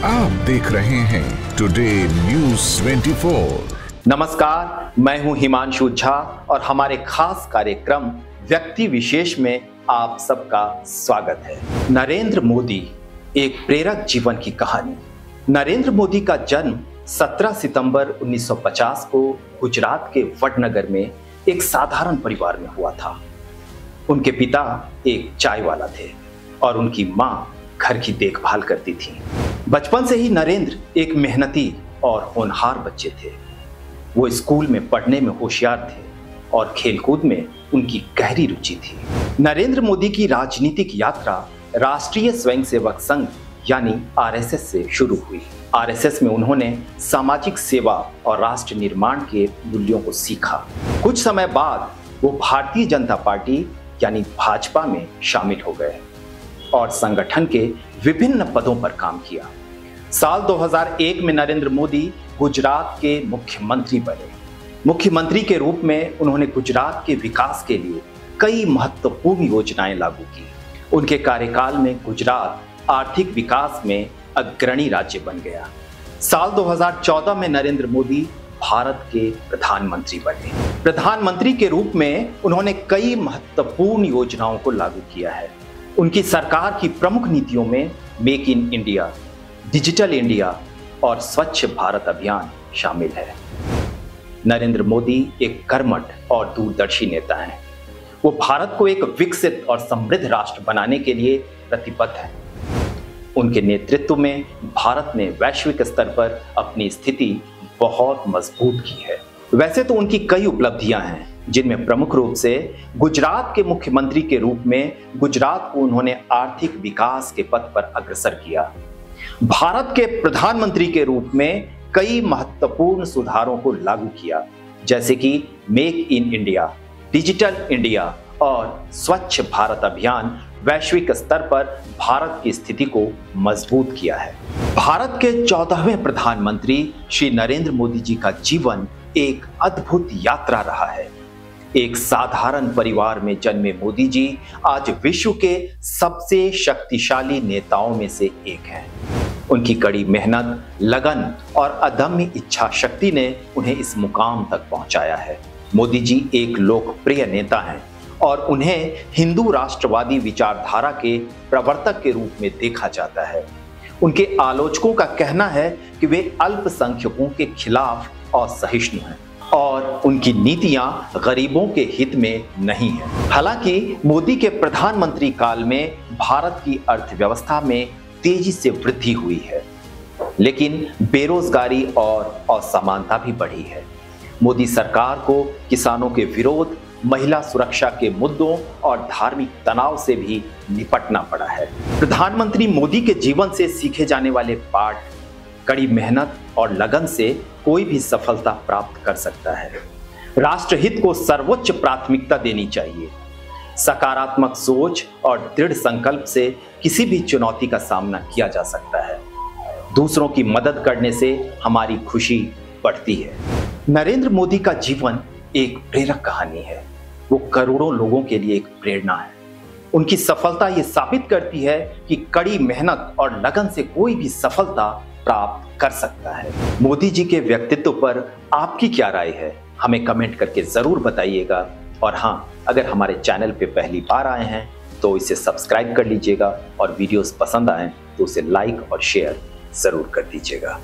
आप देख रहे हैं टुडे न्यूज़ 24। नमस्कार, मैं हूं हिमांशु झा और हमारे खास कार्यक्रम व्यक्ति विशेष में आप सबका स्वागत है। नरेंद्र मोदी, एक प्रेरक जीवन की कहानी। नरेंद्र मोदी का जन्म 17 सितंबर 1950 को गुजरात के वडनगर में एक साधारण परिवार में हुआ था। उनके पिता एक चाय वाला थे और उनकी मां घर की देखभाल करती थी। बचपन से ही नरेंद्र एक मेहनती और होनहार बच्चे थे। वो स्कूल में पढ़ने में होशियार थे और खेलकूद में उनकी गहरी रुचि थी। नरेंद्र मोदी की राजनीतिक यात्रा राष्ट्रीय स्वयंसेवक संघ यानी आरएसएस से शुरू हुई। आरएसएस में उन्होंने सामाजिक सेवा और राष्ट्र निर्माण के मूल्यों को सीखा। कुछ समय बाद वो भारतीय जनता पार्टी यानी भाजपा में शामिल हो गए और संगठन के विभिन्न पदों पर काम किया। साल 2001 में नरेंद्र मोदी गुजरात के मुख्यमंत्री बने। मुख्यमंत्री के रूप में उन्होंने गुजरात के विकास के लिए कई महत्वपूर्ण योजनाएं लागू की। उनके कार्यकाल में गुजरात आर्थिक विकास में अग्रणी राज्य बन गया। साल 2014 में नरेंद्र मोदी भारत के प्रधानमंत्री बने। प्रधानमंत्री के रूप में उन्होंने कई महत्वपूर्ण योजनाओं को लागू किया है। उनकी सरकार की प्रमुख नीतियों में make in India, digital India और स्वच्छ भारत अभियान शामिल है। नरेंद्र मोदी एक कर्मठ और दूरदर्शी नेता हैं। वो भारत को एक विकसित और समृद्ध राष्ट्र बनाने के लिए प्रतिबद्ध हैं। उनके नेतृत्व में भारत ने वैश्विक स्तर पर अपनी स्थिति बहुत मजबूत की है। वैसे तो उनकी कई उपलब्धियां हैं, जिनमें प्रमुख रूप से गुजरात के मुख्यमंत्री के रूप में गुजरात को उन्होंने आर्थिक विकास के पथ पर अग्रसर किया। भारत के प्रधानमंत्री के रूप में कई महत्वपूर्ण सुधारों को लागू किया, जैसे कि make in India, digital India और स्वच्छ भारत अभियान वैश्विक स्तर पर भारत की स्थिति को मजबूत किया है। भारत के 14वें प्रधानमंत्री श्री नरेंद्र मोदी जी का जीवन एक अद्भुत यात्रा रहा है। एक साधारण परिवार में जन्मे मोदी जी आज विश्व के सबसे शक्तिशाली नेताओं में से एक हैं। उनकी कड़ी मेहनत, लगन और अदम्य इच्छा शक्ति ने उन्हें इस मुकाम तक पहुंचाया है। मोदी जी एक लोकप्रिय नेता हैं और उन्हें हिंदू राष्ट्रवादी विचारधारा के प्रवर्तक के रूप में देखा जाता है। उनके आलोचकों का कहना है कि वे अल्पसंख्यकों के खिलाफ असहिष्णु हैं और उनकी नीतियां गरीबों के हित में नहीं है। हालांकि मोदी के प्रधानमंत्री काल में भारत की अर्थव्यवस्था में तेजी से वृद्धि हुई है, लेकिन बेरोजगारी और असमानता भी बढ़ी है। मोदी सरकार को किसानों के विरोध, महिला सुरक्षा के मुद्दों और धार्मिक तनाव से भी निपटना पड़ा है। प्रधानमंत्री मोदी के जीवन से सीखे जाने वाले पाठ, कड़ी मेहनत और लगन से कोई भी सफलता प्राप्त कर सकता है। राष्ट्रहित को सर्वोच्च प्राथमिकता देनी चाहिए। सकारात्मक सोच और दृढ़ संकल्प से किसी भी चुनौती का सामना किया जा सकता है। दूसरों की मदद करने से हमारी खुशी बढ़ती है। नरेंद्र मोदी का जीवन एक प्रेरक कहानी है। वो करोड़ों लोगों के लिए एक प्रेरणा है। उनकी सफलता ये साबित करती है कि कड़ी मेहनत और लगन से कोई भी सफलता प्राप्त कर सकता है। मोदी जी के व्यक्तित्व पर आपकी क्या राय है, हमें कमेंट करके जरूर बताइएगा। और हाँ, अगर हमारे चैनल पे पहली बार आए हैं तो इसे सब्सक्राइब कर लीजिएगा और वीडियोस पसंद आए तो उसे लाइक और शेयर जरूर कर दीजिएगा।